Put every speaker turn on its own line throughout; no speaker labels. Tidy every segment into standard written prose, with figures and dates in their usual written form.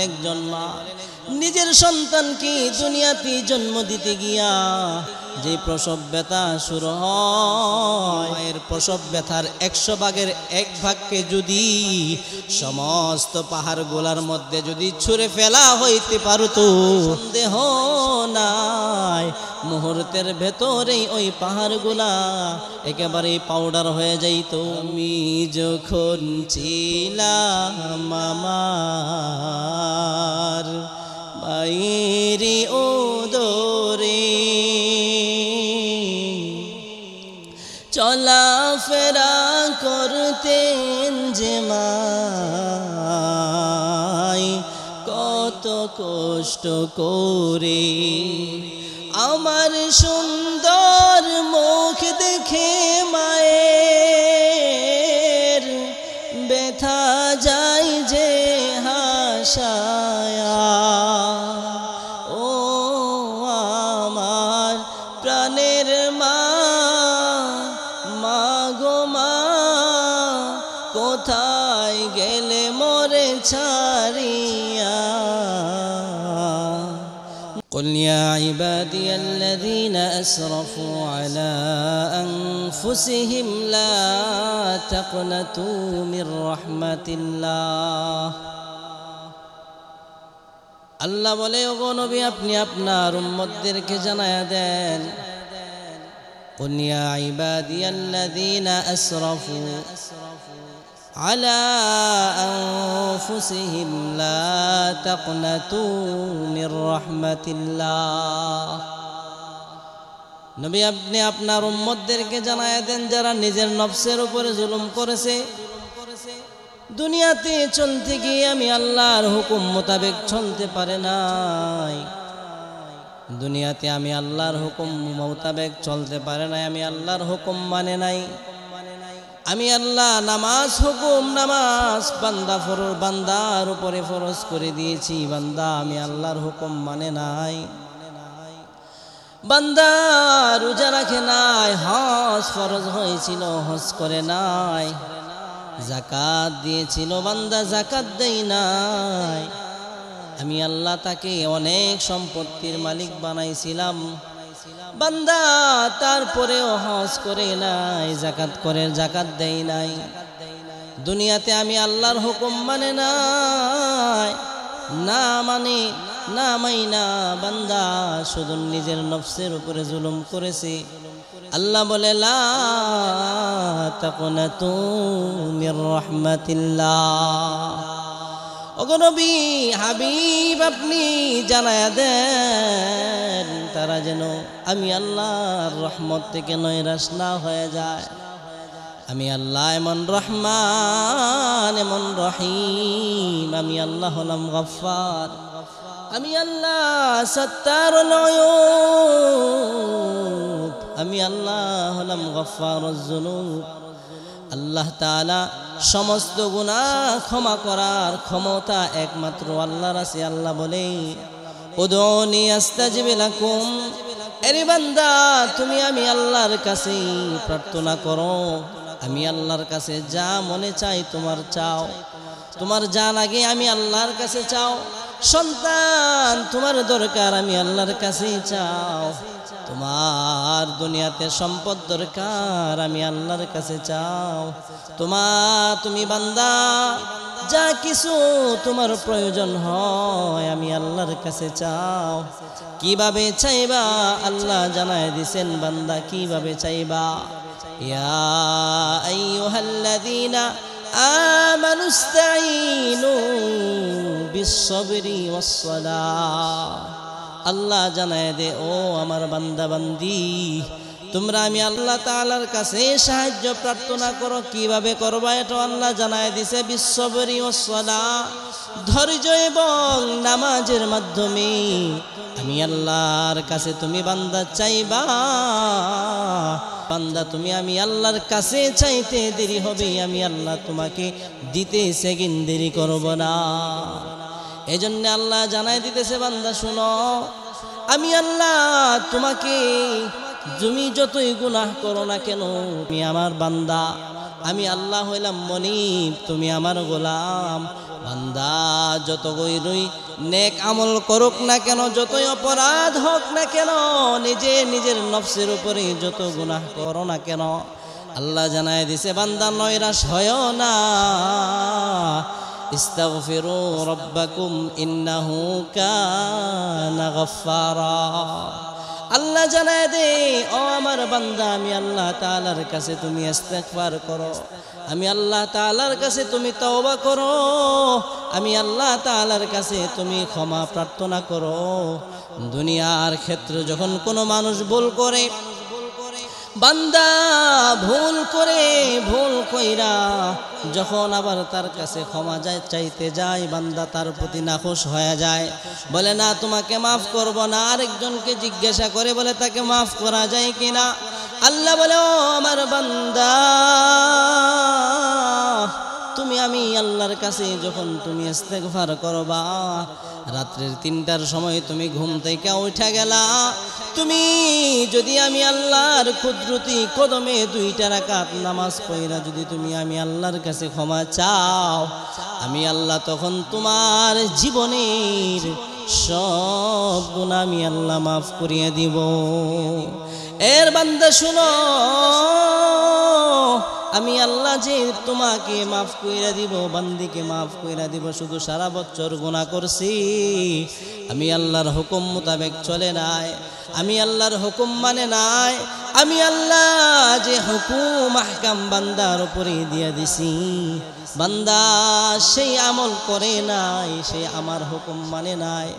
একজন মা নিজের সন্তানকে দুনিয়াতে জন্ম দিতে গিয়া যে প্রসব ব্যথা শুরু হয়, এর প্রসব ব্যথার 100 ভাগের 1 ভাগকে যদি সমস্ত পাহাড়গুলোর মধ্যে যদি ছুঁড়ে ফেলা হইতে পারত, সন্দেহ নাই মুহূর্তের ভেতরেই ওই পাহাড়গুলা একেবারে পাউডার হয়ে যাইত। আমি যখন ছিলাম আমার বাইরে ওদরে, চলাফেরা করতেন যে মাই কত কষ্ট করে, আমার সুন্দর মুখ দেখে মায়ের ব্যথা যায় যে হাসায়া। ও আমার প্রাণের মা, মা গো মা, কোথায় গেলে মোরে ছাড়িয়া। قل يا عبادي الذين أسرفوا على أنفسهم لا تقنطوا من رحمة الله। আল্লাহ বলে, ওগো নবী আপনি আপনার উম্মতদেরকে জানায়া দেন, قل يا عبادي الذين أسرفوا على أنفسهم لا تقنطوا من رحمة الله। নবী আপনি আপনার উম্মতদেরকে জানায়া দেন যারা নিজের নফসের উপরে জুলুম করেছে, দুনিয়াতে চলতে গিয়ে আমি আল্লাহর হুকুম মোতাবেক চলতে পারে নাই, দুনিয়াতে আমি আল্লাহর হুকুম মোতাবেক চলতে পারে নাই, আমি আল্লাহর হুকুম মানে নাই, আমি আল্লাহ নামাজ হুকুম নামাজ বান্দার উপরে ফরজ করে দিয়েছি, বান্দা আমি আল্লাহর হুকুম মানে নাই, বান্দা রোজা রাখে নাই, হজ ফরজ হয়েছিল হজ করে নাই, যাকাত দিয়েছিল বান্দা যাকাত দেই নাই, আমি আল্লাহ তাকে অনেক সম্পত্তির মালিক বানাইছিলাম, বান্দা তারপরেও হজ করে নাই, যাকাত দেই নাই, দুনিয়াতে আমি আল্লাহর হুকুম মানে নাই, না মাইনা বান্দা শুধু নিজের নফসের উপরে জুলুম করেছে। আল্লাহ বলে, লা তাকনাতু মির রাহমাতিল্লাহ। ওগো নবী হাবিব আপনি জানায়া দেন তারা যেন আমি আল্লাহর রহমত থেকে নৈরাশ না হয়ে যায়। আমি আল্লাহ এমন রহমান এমন রহিম, আমি আল্লাহ হলাম গফফার, আমি আল্লাহ সত্তারুল উয়ুব, আমি আল্লাহ হলাম গফফারুজ যুনুব। আল্লাহ তাআলা সমস্ত গুনাহ ক্ষমা করার ক্ষমতা একমাত্র আল্লাহর আছে। আল্লাহ বলে, উদউনি আস্তাজিব লাকুম, এরে বান্দা তুমি আমি আল্লাহর কাছে প্রার্থনা করো, আমি আল্লাহর কাছে যা মনে চাই তোমার চাও, তোমার যা লাগে আমি আল্লাহর কাছে চাও, সন্তান তোমার দরকার আমি আল্লাহর কাছে চাও, তোমার দুনিয়াতে সম্পদ দরকার আমি আল্লাহর কাছে চাও, তুমি বান্দা যা কিছু তোমার প্রয়োজন হয় আমি আল্লাহর কাছে চাও। কিভাবে চাইবা আল্লাহ জানায় দিছেন, বান্দা কিভাবে চাইবা। ইয়া আইয়ুহাল্লাযীনা আমানুস্তাঈনু বিস-সাবরি ওয়াস-সালাহ। আল্লাহ জানায় দে, ও আমার বান্দা বান্দি তোমরা আমি আল্লাহ তাআলার কাছে সাহায্য প্রার্থনা করো। কিভাবে করবা এটা আল্লাহ জানায় দিছে, বিস-সাবরি ওয়াস-সালাহ, ধৈর্য এবং নামাজের মাধ্যমে আমি আল্লাহর কাছে তুমি বান্দা চাইবা। বান্দা তুমি আমি আল্লাহর কাছে চাইতে দেরি হবে, আমি আল্লাহ তোমাকে দিতে সেকেন্ড দেরি করব না। এজন্য আল্লাহ জানাই দিতেছে, বান্দা শুনো আমি আল্লাহ তোমাকে তুমি যতই গুনাহ করো না কেন তুমি আমার বান্দা, আমি আল্লাহ হইলাম মনিব, তুমি আমার গোলাম। বান্দা যতই নেক আমল করুক না কেন, যতই অপরাধ হোক না কেন, নিজের নফসের উপরে যত গুনাহ করো না কেন, আল্লাহ জানায় দিছে বান্দা নৈরাশ হয় না। ইস্তাগফিরু রাব্বাকুম ইন্নাহু কানা গফফারা। আল্লাহ জানায় দে, ও আমার বান্দা, আমি আল্লাহ তাআলার কাছে তুমি ইস্তিগফার করো, আমি আল্লাহ তাআলার কাছে তুমি তওবা করো, আমি আল্লাহ তাআলার কাছে তুমি ক্ষমা প্রার্থনা করো। দুনিয়ার ক্ষেত্রে যখন কোনো মানুষ ভুল করে, বান্দা ভুল কইরা যখন আবার তার কাছে ক্ষমা চাইতে যায়, বান্দা তার প্রতি নাখুশ হয়ে যায়, বলে না তোমাকে মাফ করব না। আরেকজনকে জিজ্ঞাসা করে বলে তাকে মাফ করা যায় কিনা। আল্লাহ বলে, ও আমার বান্দা, আমি আল্লাহর কাছে যখন তুমি ইস্তেগফার করবা, রাত্রের 3টার সময় তুমি ঘুম থেকে উঠা গেলা, তুমি যদি আমি আল্লাহর কুদরতি কদমে 2টা রাকাত নামাজ পড়া যদি তুমি আমি আল্লাহর কাছে ক্ষমা চাও, আমি আল্লাহ তখন তোমার জীবনের সব গুনাহ আমি আল্লাহ মাফ করিয়ে দিব। এর বান্দা শুনো, আমি আল্লাহ যে তোমাকে মাফ কইরা দিব, বান্দিকে মাফ কইরা দিব, শুধু সারা বছর গুনাহ করছি, আমি আল্লাহর হুকুম মোতাবেক চলে নাই, আমি আল্লাহর হুকুম মানে নাই, আমি আল্লাহ যে হুকুম আহকাম বান্দার উপরে দিয়ে দিছি, বান্দা সেই আমল করে নাই, সেই আমার হুকুম মানে নাই,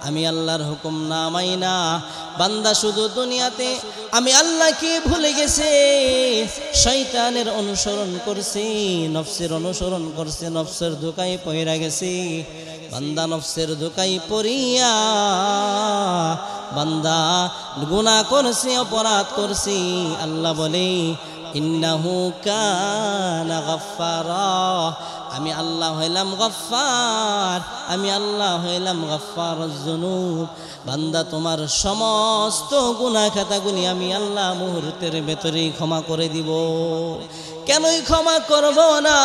আমি আল্লাহর হুকুম না মাইনা বান্দা শুধু দুনিয়াতে আমি আল্লাহকে ভুলে গেছে, শয়তানের অনুসরণ করছে, নফসের অনুসরণ করছে, নফসের ধোঁকায় পড়ে গেছে। বান্দা নফসের ধোঁকায় পড়িয়া বান্দা গুনাহ করছে, অপরাধ করছে। আল্লাহ বলে, ইন্নাহু কানা গফফারা, আমি আল্লাহ হইলাম গফফার, আমি আল্লাহ হইলাম গফফারুজ যুনুব। বান্দা তোমার সমস্ত গুনাহ খাতাগুলি আমি আল্লাহ মুহূর্তের ভেতরেই ক্ষমা করে দিব। কেনই ক্ষমা করব না?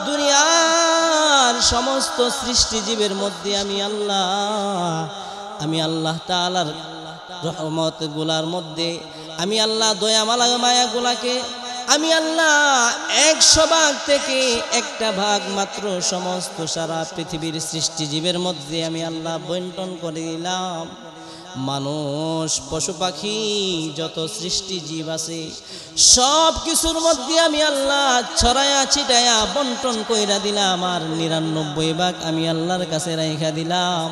দুনিয়ার সমস্ত সৃষ্টিজীবের মধ্যে আমি আল্লাহ তাআলার রহমত গুলার মধ্যে আমি আল্লাহ দয়া মায়া গুলাকে আমি আল্লাহ 100 ভাগ থেকে 1টা ভাগ মাত্র সমস্ত সারা পৃথিবীর সৃষ্টিজীবের মধ্যে আমি আল্লাহ বন্টন করে দিলাম। মানুষ, পশু পাখি, যত সৃষ্টিজীব আছে সব কিছুর মধ্যে আমি আল্লাহ ছড়ায়া ছিটায়া বন্টন কইরা দিলাম। আর 99 ভাগ আমি আল্লাহর কাছে রাইখা দিলাম,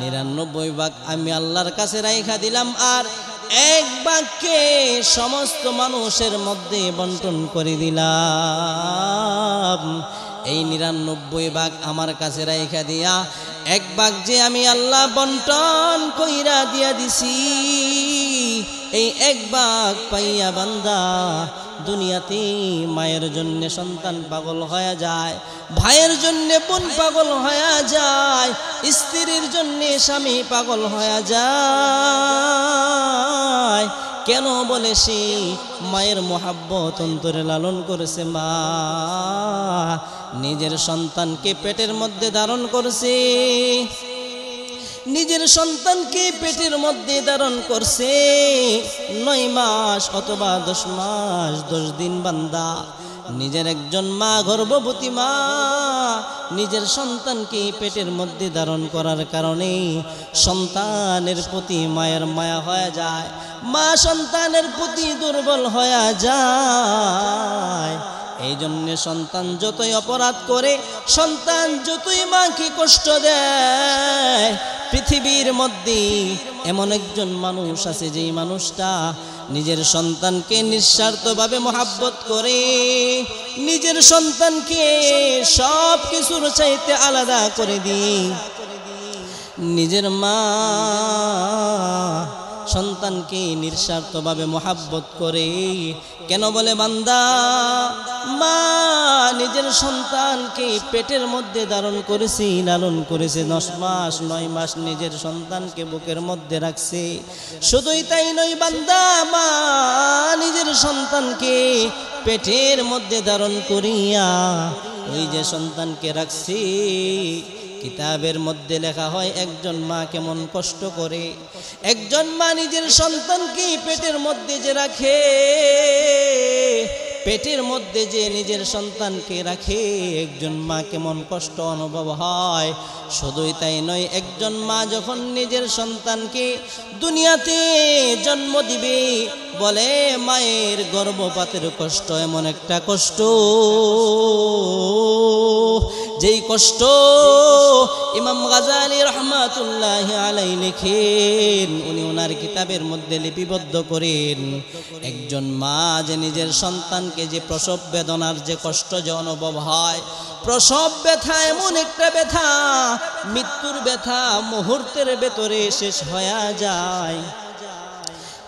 99 ভাগ আমি আল্লাহর কাছে রাইখা দিলাম। আর 1 ভাগকে সমস্ত মানুষের মধ্যে বন্টন করে দিলাম। এই 99 ভাগ আমার কাছে রাইখা দিয়া 1 ভাগ যে আমি আল্লাহ বন্টন কইরা দিয়া দিছি, এই 1 ভাগ পাইয়া বান্দা দুনিয়াতে মায়ের জন্য সন্তান পাগল হয়ে যায়, ভাইয়ের জন্য বোন পাগল হয়ে যায়, স্ত্রীর জন্য স্বামী পাগল হয়ে যায়। কেন বলে সে মায়ের মোহাব্বত অন্তরে লালন করেছে, মা নিজের সন্তানকে পেটের মধ্যে ধারণ করছে, নিজের সন্তানকে পেটের মধ্যে ধারণ করছে 9 মাস অথবা 10 মাস 10 দিন। বান্দা নিজের একজন মা, গর্ভবতী মা, নিজের সন্তানকে পেটের মধ্যে ধারণ করার কারণে সন্তানের প্রতি মায়ের মায়া হয়ে যায়, মা সন্তানের প্রতি দুর্বল হয়ে যায়। এই জন্য সন্তান যতই অপরাধ করে, সন্তান যতই মাকে কষ্ট দেয়, পৃথিবীর মধ্যে এমন একজন মানুষ আছে যেই মানুষটা নিজের সন্তানকে নিঃস্বার্থভাবে মহাব্বত করে, নিজের সন্তানকে সব কিছুর চাইতে আলাদা করে দিয়ে নিজের মা সন্তানকে নিঃস্বার্থভাবে মহাব্বত করে। কেন বলে বান্দা মা নিজের সন্তানকে পেটের মধ্যে ধারণ করেছে, লালন করেছে 10 মাস 9 মাস নিজের সন্তানকে বুকের মধ্যে রাখছে। শুধুই তাই নয় বান্দা, মা নিজের সন্তানকে পেটের মধ্যে ধারণ করিয়া ওই যে সন্তানকে রাখছি কিতাবের মধ্যে লেখা হয় একজন মা কেমন কষ্ট করে, একজন মা নিজের সন্তানকে পেটের মধ্যে যে রাখে, পেটের মধ্যে যে নিজের সন্তানকে রাখে, একজন মা কেমন কষ্ট অনুভব হয়। শুধুই তাই নয়, একজন মা যখন নিজের সন্তানকে দুনিয়াতে জন্ম দিবে, বলে মায়ের গর্ভপাতের কষ্ট এমন একটা কষ্ট, যেই কষ্ট ইমাম গাজালি রহমাতুল্লাহি আলাইহি লিখেন, উনি ওনার কিতাবের মধ্যে লিপিবদ্ধ করেন। একজন মা যে নিজের সন্তানকে যে প্রসব বেদনার যে কষ্ট যে অনুভব হয়, প্রসব ব্যথা এমন একটা ব্যথা, মৃত্যুর ব্যথা মুহূর্তের ভেতরে শেষ হয়ে যায়।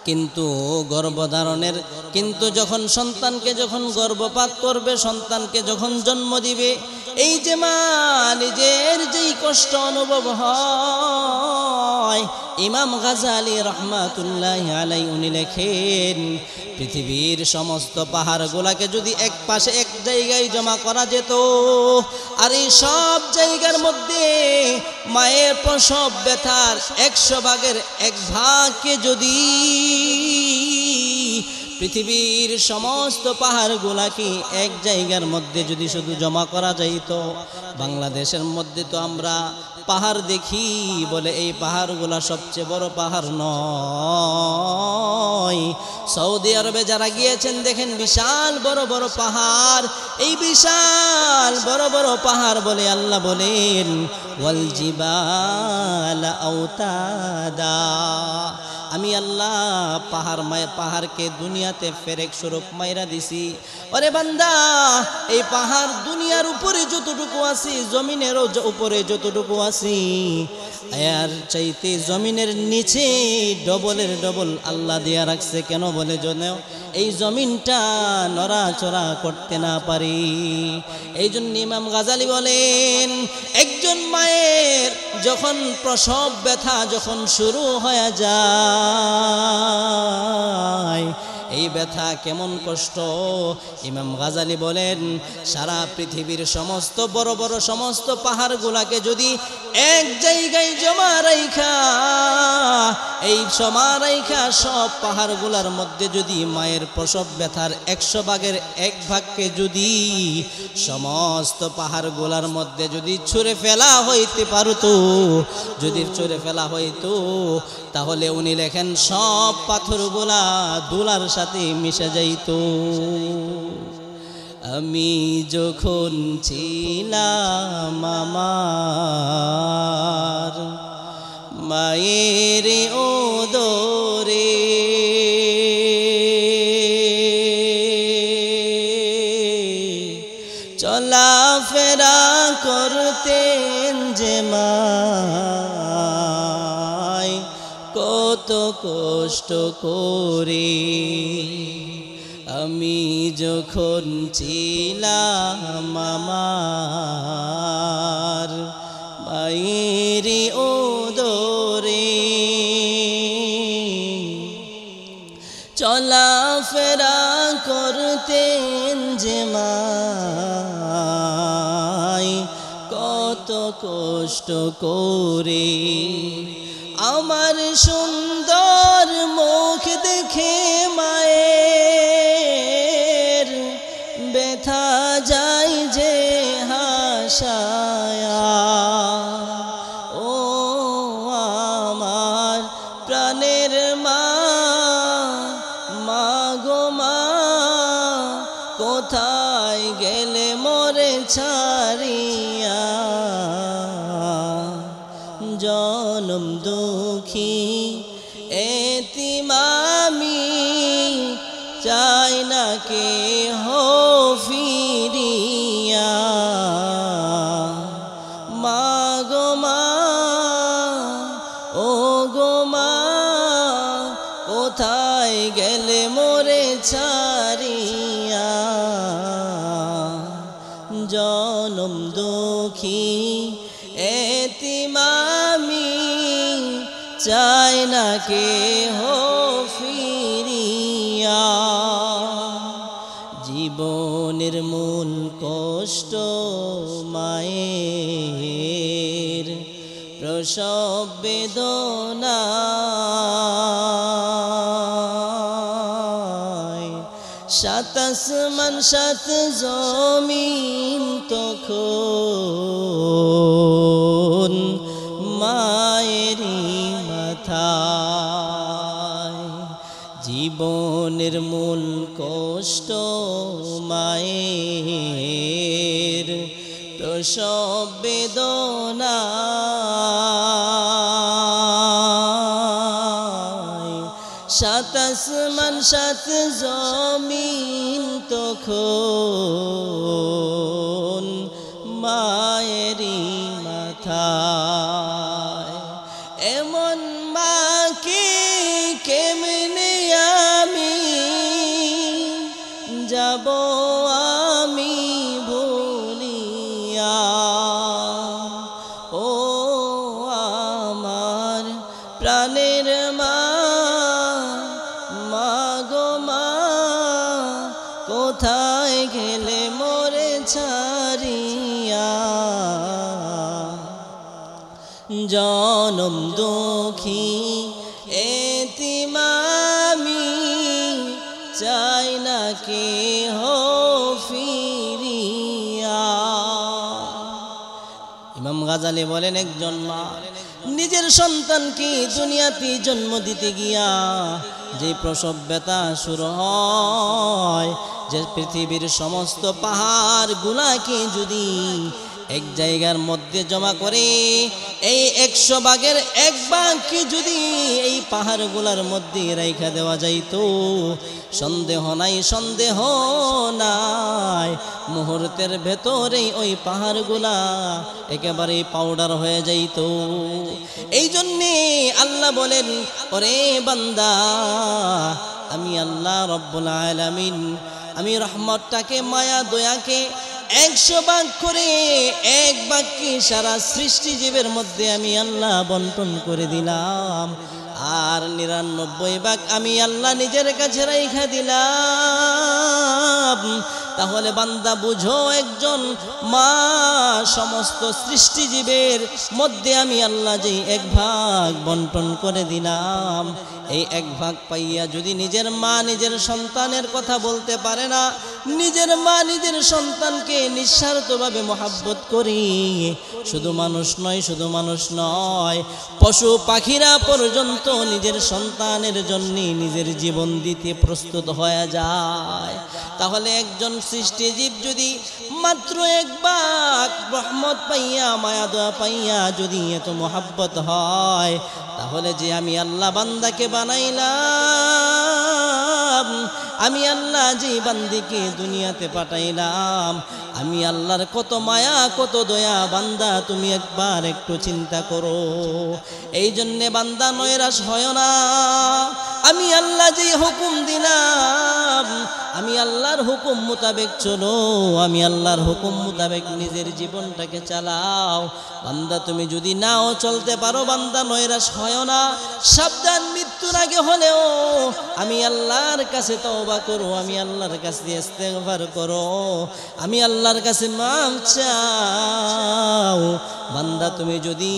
কিন্তু গর্ভধারণের, কিন্তু যখন সন্তানকে যখন গর্ভপাত করবে, সন্তানকে যখন জন্ম দিবে, এই যে মা নিজের যেই কষ্ট অনুভব হয়, ইমাম গাজালি রহমাতুল্লাহি আলাইহি উনি লেখেন, পৃথিবীর সমস্ত পাহাড়গুলাকে যদি এক পাশে এক জায়গায় জমা করা যেত, আর এই সব জায়গার মধ্যে মায়ের প্রসব ব্যথার 100 ভাগের 1 ভাগকে যদি পৃথিবীর সমস্ত পাহাড়গুলাকে এক জায়গার মধ্যে যদি শুধু জমা করা যাইত, বাংলাদেশের মধ্যে তো আমরা পাহাড় দেখি, বলে এই পাহাড়গুলা সবচেয়ে বড় পাহাড় নয়। সৌদি আরবে যারা গিয়েছেন দেখেন বিশাল বড় বড় পাহাড়, এই বিশাল বড় বড় পাহাড় বলে আল্লাহ বলেন ওয়াল জিবালা আওতাদা, আমি আল্লাহ পাহাড়কে দুনিয়াতে ফেরেক স্বরূপ মাইরা দিছি। ওরে বান্দা, এই পাহাড় দুনিয়ার উপরে যতটুকু আছি, জমিনেরও উপরে যতটুকু আছি, এর চাইতে জমিনের নিচে ডবলের ডবল আল্লাহ দিয়া রাখছে। কেন বলে যেন এই জমিনটা নড়াচড়া করতে না পারি। এই জন্য ইমাম গাজালি বলেন, একজন মায়ের যখন প্রসব ব্যথা যখন শুরু হয়ে যায়, এই ব্যথা কেমন কষ্ট। ইমাম গাজালি বলেন, সারা পৃথিবীর সমস্ত বড় বড় সমস্ত পাহাড়গুলাকে যদি এক জায়গায় জমা রাইখা, এই জমা রাইখা সব পাহাড়গুলার মধ্যে যদি মায়ের প্রসব ব্যথার 100 ভাগের 1 ভাগকে যদি সমস্ত পাহাড়গুলার মধ্যে যদি ছুঁড়ে ফেলা হইতে পারতো, যদি ছুঁড়ে ফেলা হইতো, তাহলে উনি লেখেন সব পাথরগুলা দুলার সাথে মিশে যাইত। আমি যখন ছিলাম আমার মায়ের ওদরে, চলাফেরা করতেন যে মায় কত কষ্ট করে, আমি যখন ছিলাম আমার মায়ের ওদরে, চলাফেরা করতেন যে মায় কত কষ্ট করে, আমার সুন্দর মুখ দেখে মায়ের ব্যথা যায় যে হাসায়া, ও আমার প্রাণের মা, মা গো মা, কোথায় গেলে মোরে ছাড়িয়া, জনম দুঃখী এতিম আমি, চাই না কে হো ফিরিয়া, মা গো মা, ও গো মা, কোথায় গেলে মোরে ছাড়িয়া, জনম দুঃখী এতিম আমি, চাই না কে হো ফিরিয়া। জীবনে নির্মূল কষ্ট মায়ের প্রসব বেদনা সাত আসমান সাত জমিন তখন মায়েরই মাথায় জীবনের মূল কষ্ট মায়ের প্রসব বেদনা সাত আসমান সাত জমিন তখন মায়েরই মাথায় এমন মাকে কেমনে আমি যাব আমি ভুলিয়া ও আমার প্রাণের মা মাগো মা কোথায় গেলে মোরে ছাড়িয়া জনম দুঃখী এতিমামি চাই না কে হো ফিরিয়া ইমাম গাজালি বলেন একজন মা নিজের সন্তানকে দুনিয়াতে জন্ম দিতে গিয়া যে প্রসব ব্যথা শুরু হয় যে পৃথিবীর সমস্ত পাহাড় গুলাকে যদি এক জায়গার মধ্যে জমা করে এই 100 ভাগের 1 ভাগকে যদি এই পাহাড়গুলার মধ্যে রাইখা দেওয়া যাইতো সন্দেহ নাই মুহূর্তের ভেতরেই ওই পাহাড়গুলা একেবারে পাউডার হয়ে যাইতো এই জন্যে আল্লাহ বলেন ওরে বান্দা আমি আল্লাহ রব্বুল আলামিন আমি রহমতটাকে মায়া দয়াকে 100 ভাগ করে 1 ভাগকে সারা সৃষ্টি জীবের মধ্যে আমি আল্লাহ বন্টন করে দিলাম আর 99 ভাগ আমি আল্লাহ নিজের কাছে রাইখা দিলাম তাহলে বান্দা বুঝো একজন মা সমস্ত সৃষ্টি জীবের মধ্যে আমি আল্লাহ যে 1 ভাগ বন্টন করে দিলাম এই 1 ভাগ পাইয়া যদি নিজের মা নিজের সন্তানের কথা বলতে পারে না নিজের মা নিজের সন্তানকে নিঃস্বার্থভাবে মহব্বত করি শুধু মানুষ নয় পশু পাখিরা পর্যন্ত নিজের সন্তানের জন্য নিজের জীবন দিতে প্রস্তুত হয়ে যায় তাহলে একজন সৃষ্টি জীব যদি মাত্র 1 ভাগ রহমত পাইয়া মায়া দয়া পাইয়া যদি এত মহব্বত হয় তাহলে যে আমি আল্লাহ বান্দাকে বানাইলাম আমি আল্লাহ যে বান্দিকে দুনিয়াতে পাঠাইলাম আমি আল্লাহর কত মায়া কত দয়া বান্দা তুমি একবার একটু চিন্তা করো এই জন্য বান্দা নৈরাশ হয় না আমি আল্লাহ যে হুকুম দিলাম আমি আল্লাহর হুকুম মোতাবেক চলো আমি আল্লাহর হুকুম মোতাবেক নিজের জীবনটাকে চালাও বান্দা তুমি যদি নাও চলতে পারো বান্দা নৈরাশ হয় না সাবধান মৃত্যুর আগে হলেও আমি আল্লাহর কাছে তওবা করো আমি আল্লাহর কাছে ইস্তেগফার করো আমি আল্লাহর কাছে মাফ চাও বান্দা তুমি যদি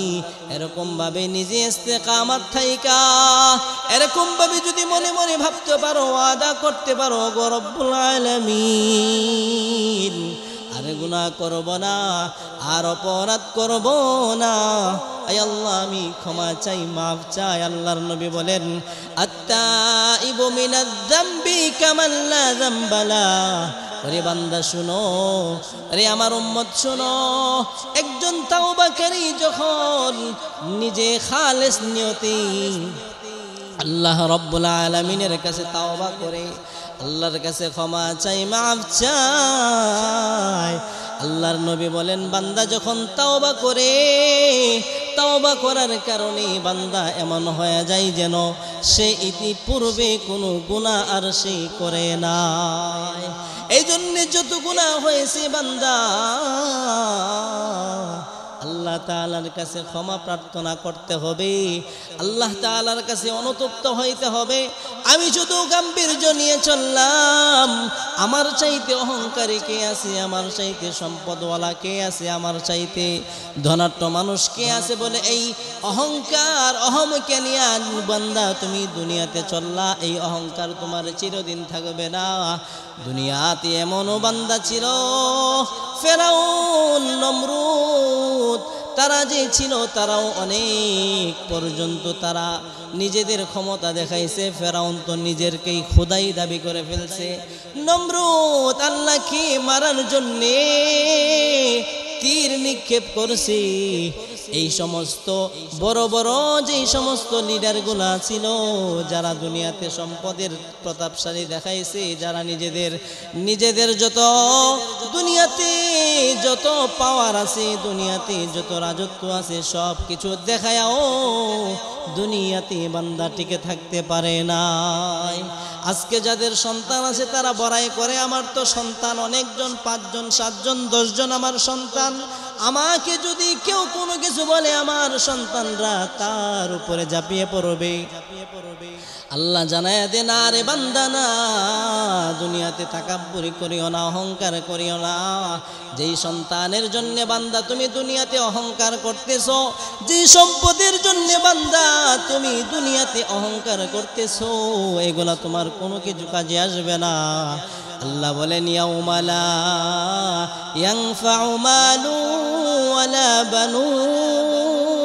এরকম ভাবে নিজে ইস্তেকামত থাইকা এরকম ভাবে যদি মনে মনে ভাবতে পারো ওয়াদা করতে পারো গো রব্বুল আলামিন আর গুনাহ করব না আর অপরাধ করব না আয় আল্লাহ আমি ক্ষমা চাই মাফ চাই আল্লাহর নবী বলেন আত্তাইবু মিনাজ যামবি কামান লা যামবালা ওরে বান্দা শুনো আরে আমার উম্মত শুনো একজন তাওবাকারী যখন নিজে খালেস নিয়তে আল্লাহ রব্বুল আলামিনের কাছে তাওবা করে আল্লাহর কাছে ক্ষমা চাই মাফ চাই আল্লাহর নবী বলেন বান্দা যখন তাওবা করে তাওবা করার কারণে বান্দা এমন হয়ে যায় যেন সে ইতিপূর্বে কোনো গুনাহ আর সে করে নাই এই জন্য যত গুনাহ হয়েছে বান্দা আল্লাহ তাআলার কাছে ক্ষমা প্রার্থনা করতে হবে আল্লাহ তাআলার কাছে অনুতপ্ত হইতে হবে আমি শুধু গাম্ভীর্য নিয়ে চললাম, আমার চাইতে অহংকারী কে আছে, আমার চাইতে সম্পদওয়ালা কে আছে, আমার চাইতে ধনাঢ্য মানুষ কে আছে বলে এই অহংকার অহমকে নিয়ে বান্দা তুমি দুনিয়াতে চললা। এই অহংকার তোমার চিরদিন থাকবে না। দুনিয়াতে এমনও বান্দা ছিল, ফেরাউন, নমরুদ, তারা যে ছিল তারাও অনেক পর্যন্ত তারা নিজেদের ক্ষমতা দেখাইছে। ফেরাউন তো নিজেরকেই খোদাই দাবি করে ফেলছে। নমরুদ আল্লাহকে মারার জন্যে তীর নিক্ষেপ করছে। এই সমস্ত বড় বড় যেই সমস্ত লিডারগুলা ছিল, যারা দুনিয়াতে সম্পদের প্রতাপশালী দেখাইছে, যারা নিজেদের যত দুনিয়াতে যত পাওয়ার আছে, দুনিয়াতে যত রাজত্ব আছে, সব কিছু দেখায়াও দুনিয়াতে বান্দা টিকে থাকতে পারে নাই। আজকে যাদের সন্তান আছে তারা বড়াই করে, আমার তো সন্তান অনেকজন, 5 জন 7 জন 10 জন আমার সন্তান। আমাকে যদি কেউ কোনো কিছু বলে, আমার সন্তানরা তার উপরে ঝাঁপিয়ে পড়বে। আল্লাহ জানায় দে, না রে বান্দা, না, দুনিয়াতে তাকাব্বুরি করিও না, অহংকার করিও না। যেই সন্তানের জন্য বান্দা তুমি দুনিয়াতে অহংকার করতেছো, যেই সম্পদের জন্য বান্দা তুমি দুনিয়াতে অহংকার করতেছো, এগুলা তোমার কোনো কিছু কাজে আসবে না। আল্লাহ বলেন, ইয়াউমা লা ইয়ানফাউ মালু ওয়ালা বানুন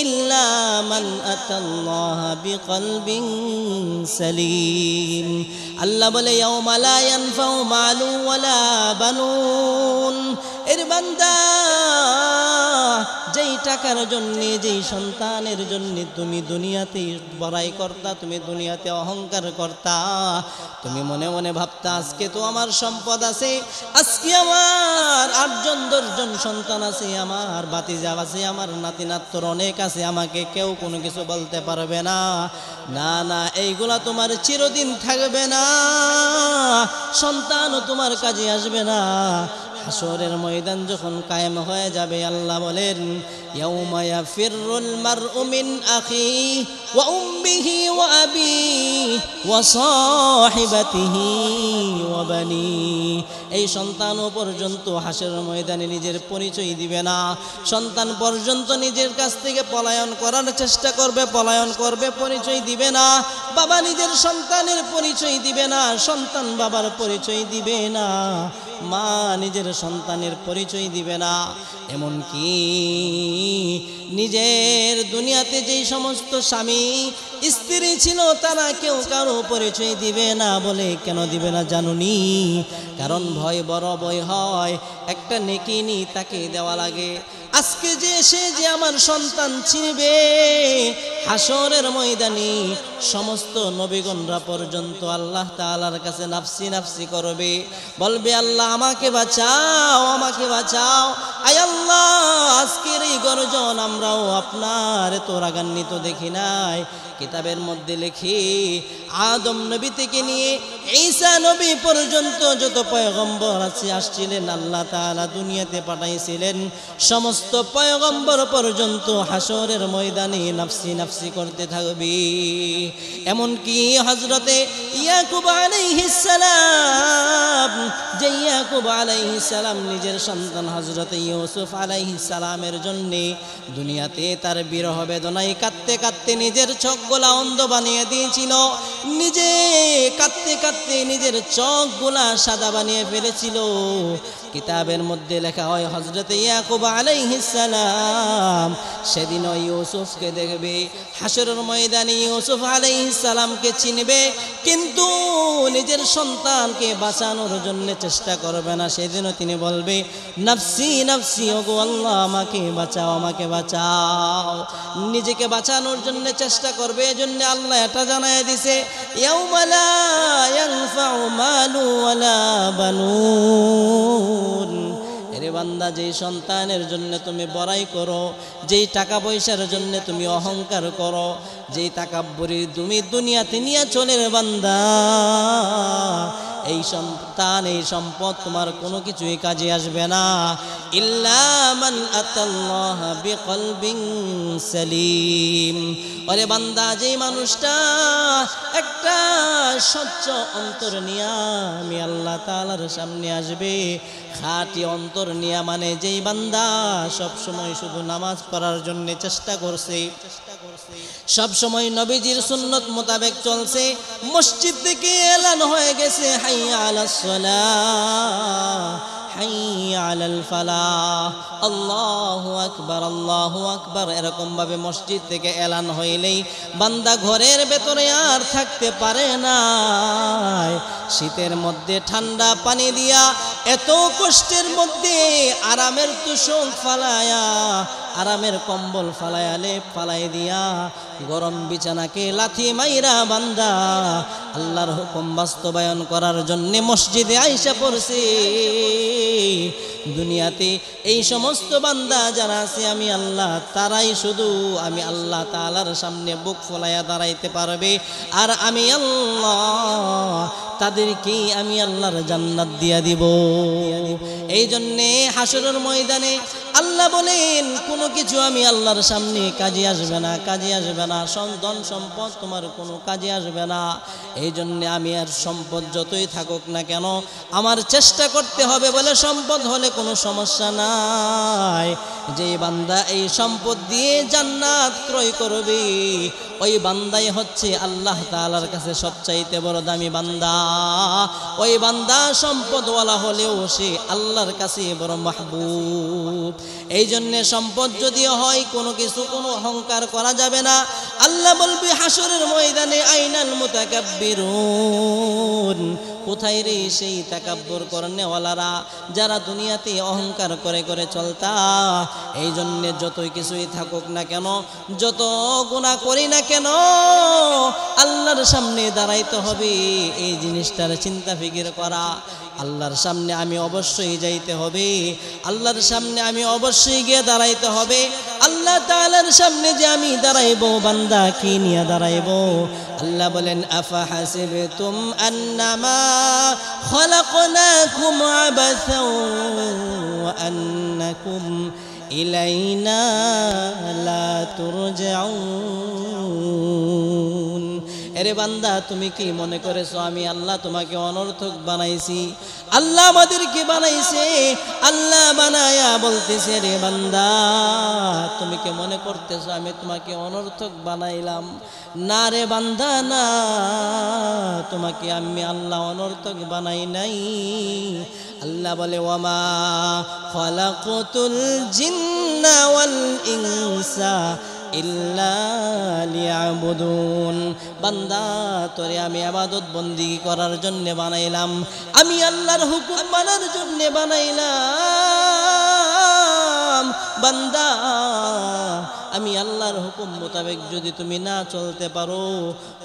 ইল্লা মান আতাল্লাহা বিকলবিন সালিম। আল্লাহ বলে, ইয়াউমা লা ইয়ানফাউ মালু ওয়ালা বানুন। এর বান্দা, যেই টাকার জন্যে, যেই সন্তানের জন্যে তুমি দুনিয়াতে বড়াই করতা, তুমি দুনিয়াতে অহংকার করতা, তুমি মনে মনে ভাবতা আজকে তো আমার সম্পদ আছে, আজকে আমার 8 জন 10 জন সন্তান আছে, আমার ভাতিজা আছে, আমার নাতি নাত্তর অনেক আছে, আমাকে কেউ কোনো কিছু বলতে পারবে না। না না, এইগুলা তোমার চিরদিন থাকবে না, সন্তানও তোমার কাজে আসবে না। হাসরের ময়দান যখন কায়েম হয়ে যাবে, আল্লাহ বলেন, ইয়াউমা ইয়াফিরুল মারউ মিন আখিহি ওয়া উম্মিহি ওয়া আবিহি ওয়া সাহিবাতিহি ওয়া বানিহি। এই সন্তানও পর্যন্ত হাসরের ময়দানে নিজের পরিচয় দিবে না। সন্তান পর্যন্ত নিজের কাছ থেকে পলায়ন করার চেষ্টা করবে, পলায়ন করবে, পরিচয় দিবে না। বাবা নিজের সন্তানের পরিচয় দিবে না, সন্তান বাবার পরিচয় দিবে না, মা নিজের সন্তানের পরিচয় দিবে না। এমনকি নিজের দুনিয়াতে যেই সমস্ত স্বামী স্ত্রী ছিল, তারা কেউ কারো পরিচয় দিবে না। বলে কেন দিবে না জানুনি? কারণ ভয়, বড় ভয় হয়, একটা নেকি নি তাকে দেওয়া লাগে। আজকে যে সে যে আমার সন্তান চিনবে, হাসরের ময়দানে সমস্ত নবীগণরা পর্যন্ত আল্লাহ তাআলার কাছে নাফসি নাফসি করবে, বলবে, আল্লাহ আমাকে বাঁচাও, আমাকে বাঁচাও। আয় আল্লাহ, আজকের এই গর্জন আমরাও আপনার এত রাগান্বিত দেখি নাই। কিতাবের মধ্যে লেখি, আদম নবী থেকে নিয়ে ঈসা নবী পর্যন্ত যত পয়গম্বর আছে আসছিলেন, আল্লাহ তাআলা দুনিয়াতে পাঠাইছিলেন, সমস্ত পয়গম্বর পর্যন্ত হাসরের ময়দানে নাফসি নাফসি করতে থাকবে। এমনকি হযরতে ইয়াকুব আলাইহিস সালাম, যে ইয়াকুব আলাইহিস সালাম নিজের সন্তান হযরতে ইউসুফ আলাইহিস সালামের জন্য দুনিয়াতে তার বিরহ বেদনায় কাঁদতে কাঁদতে নিজের চোখগুলা অন্ধ বানিয়ে দিয়েছিল, নিজে কাঁদতে কাঁদতে নিজের চোখগুলা সাদা বানিয়ে ফেলেছিল। কিতাবের মধ্যে লেখা হয়, হযরতে ইয়াকুব আলাইহিস সালাম সেদিন ইউসুফকে দেখবে, হাসরের ময়দানে ইউসুফ আলাইহিস সালামকে চিনবে, কিন্তু নিজের সন্তানকে বাঁচানোর জন্য চেষ্টা করবে না। সেদিনও তিনি বলবে, নাফসি নাফসি, ওগো আল্লাহ আমাকে বাঁচাও, আমাকে বাঁচাও। নিজেকে বাঁচানোর জন্য চেষ্টা করবে। এজন্য আল্লাহ এটা জানায় দিছে, ইয়াউমা লা ইয়ানফাউ মালু ওয়ালা বানুন। এরে বান্দা, যেই সন্তানের জন্য তুমি বড়াই করো, যেই টাকা পয়সার জন্য তুমি অহংকার করো, যেই তাকাব্বুরি তুমি দুনিয়াতে নিয়ে চলে রে বান্দা, এই সন্তান এই সম্পদ তোমার কোনো কিছুই কাজে আসবে না। ইল্লা মান আতাল্লাহ বিকলবিন সালিম। ওরে বান্দা, যেই মানুষটা একটা স্বচ্ছ অন্তর নিয়ে আমি আল্লাহ তাআলার সামনে আসবে, খাঁটি অন্তর নিয়া, মানে যেই বান্দা সব সময় শুধু নামাজ পড়ার জন্য চেষ্টা করছে, সব সময় নবীজির সুন্নত মোতাবেক চলছে, মসজিদ থেকে এলান হয়ে গেছে হাইয়া আলাস সালাহ, হাইয়া আলাল ফালাহ, আল্লাহু আকবার, আল্লাহু আকবার, এরকম ভাবে মসজিদ থেকে এলান হইলেই বান্দা ঘরের ভেতরে আর থাকতে পারে না। শীতের মধ্যে ঠান্ডা পানি দিয়া, এত কষ্টের মধ্যে আরামের তুষক ফালায়া, আরামের কম্বল ফালায়া, লেপ ফালাই দিয়া, গরম বিছানাকে লাথি মাইরা বান্দা আল্লাহর হুকুম বাস্তবায়ন করার জন্য মসজিদে আইসা পড়ছে। দুনিয়াতে এই সমস্ত বান্দা যারা আছে আমি আল্লাহ, তারাই শুধু আমি আল্লাহ তাআলার সামনে বুক ফোলাইয়া দাঁড়াইতে পারবে, আর আমি আল্লাহ তাদেরকে আমি আল্লাহর জান্নাত দিয়া দিব। এই জন্যে হাসরের ময়দানে আল্লাহ বলেন কোনো কিছু আমি আল্লাহর সামনে কাজে আসবে না, কাজে আসবে না, ধন সম্পদ তোমার কোনো কাজে আসবে না। এই জন্যে আমি আর সম্পদ যতই থাকুক না কেন আমার চেষ্টা করতে হবে, বলে সম্পদ হলে কোনো সমস্যা নাই। যে বান্দা এই সম্পদ দিয়ে জান্নাত ক্রয় করবে, ওই বান্দাই হচ্ছে আল্লাহ তাআলার কাছে সবচাইতে বড় দামি বান্দা। ওই বান্দা সম্পদওয়ালা হলেও সে আল্লাহর কাছে বড় মাহবুব। এই জন্যে সম্পদ যদিও হয় কোনো কিছু, কোনো অহংকার করা যাবে না। আল্লাহ বলবে হাসরের ময়দানে আইনাল মুতাকাব্বিরুন, কোথায় রে সেই তাকাব্বুর করনেওয়ালারা যারা দুনিয়াতে অহংকার করে করে চলতা। এই জন্যে যতই কিছুই থাকুক না কেন, যত গুনাহ করি না কেন, আল্লাহর সামনে দাঁড়াইতে হবে। এই জিনিসটার চিন্তা ফিকির করা, আল্লাহর সামনে আমি অবশ্যই যাইতে হবে, আল্লাহর সামনে আমি অবশ্যই গিয়ে দাঁড়াইতে হবে। আল্লাহ তাআলার সামনে যে আমি দাঁড়াইবো, বান্দা কি নিয়ে দাঁড়াইবো? আল্লাহ বলেন আফা হাসিবতুম আন্নামা খালাকনাকুম আবাসাও ওয়া আন্নাকুম ইলাইনা লা তুরজাউন। এরে বান্দা, তুমি কি মনে করেছো আমি আল্লাহ তোমাকে অনর্থক বানাইছি? আল্লাহ আমাদেরকে বানাইছে, আল্লাহ বানায়া বলতেছে রে বান্দা তুমি কি মনে করতেছো আমি তোমাকে অনর্থক বানাইলাম? না রে বান্দা, না, তোমাকে আমি আল্লাহ অনর্থক বানাই নাই। আল্লাহ বলে ওয়ামা খালাকতুল জিন্না ওয়াল ইনসা ইল্লা লিয়াবুদুন। বান্দা, তোরে আমি ইবাদত বন্দেগী করার জন্য বানাইলাম, আমি আল্লাহর হুকুম মানার জন্য বানাইলাম। বান্দা, আমি আল্লাহর হুকুম মোতাবেক যদি তুমি না চলতে পারো,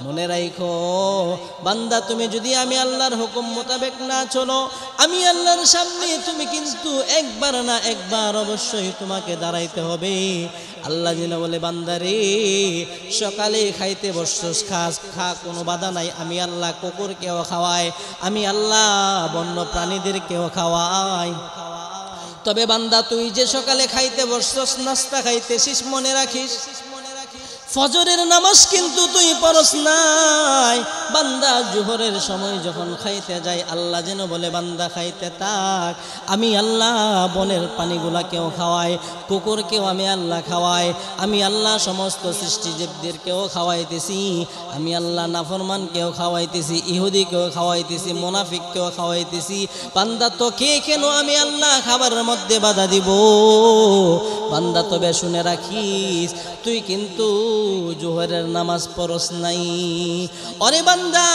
মনে রাখো বান্দা, তুমি যদি আমি আল্লাহর হুকুম মোতাবেক না চলো, আমি আল্লাহর সামনে তুমি কিন্তু একবার না একবার অবশ্যই তোমাকে দাঁড়াইতে হবে। আল্লাহ যেন বলে বান্দারে সকালে খাইতে বসছস, খা, কোনো বাধা নাই, আমি আল্লাহ কুকুরকেও খাওয়াই, আমি আল্লাহ বন্য প্রাণীদেরকেও খাওয়াই। তবে বান্দা, তুই যে সকালে খাইতে বসছস, নাস্তা খাইতেছিস, মনে রাখিস ফজরের নামাজ কিন্তু তুই পড়স নাই। বান্দা জোহরের সময় যখন খাইতে যায়, আল্লাহ যেন বলে বান্দা খাইতে থাক, আমি আল্লাহ বনের পানিগুলাকেও খাওয়াই, কুকুরকেও আমি আল্লাহ খাওয়াই, আমি আল্লাহ সমস্ত সৃষ্টিজীবদেরকেও খাওয়াইতেছি, আমি আল্লাহ নাফরমানকেও খাওয়াইতেছি, ইহুদিকেও খাওয়াইতেছি, মুনাফিককেও খাওয়াইতেছি। বান্দা, তোকে কেন আমি আল্লাহ খাবারের মধ্যে বাধা দিব? বান্দা, তবে শুনে রাখিস, তুই কিন্তু জোহরের নামাজ পড়স নাই। অরে বান্দা,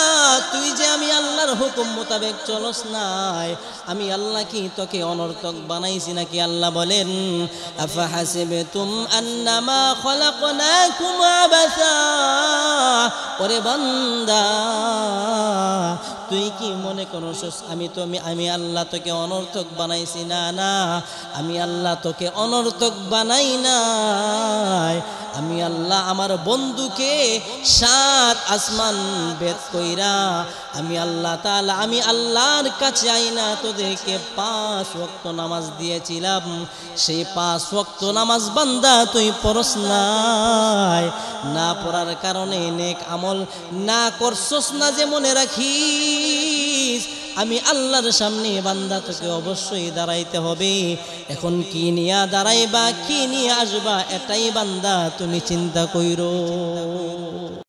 তুই যে আমি আল্লাহর হুকুম মোতাবেক চলস নাই, আমি আল্লাহ কি তোকে অনর্থক বানাইছি নাকি? আল্লাহ বলেন আফা হাসিবতুম আন্নামা খালাকনাকুম আবাসা। ওরে বান্দা, তুই কি মনে করছস আমি আল্লাহ তোকে অনর্থক বানাইছি? না, আমি আল্লাহ তোকে অনর্থক বানাই নাই, আমি আল্লাহ আল্লাহ আমার বন্ধুকে 7 আসমান বেদ কইরা আমি আল্লাহ তাআলা আমি আল্লাহর কাছে আইনা তোদেরকে 5 ওয়াক্ত নামাজ দিয়েছিলাম সেই 5 ওয়াক্ত নামাজ বান্দা তুই পড়স নাই না পড়ার কারণে নেক আমল না করছস না যে মনে রাখিস আমি আল্লাহর সামনে বান্দা তোকে অবশ্যই দাঁড়াইতে হবে এখন কি নিয়ে দাঁড়াইবা কি নিয়ে আসবা এটাই বান্দা তুমি চিন্তা কইরো।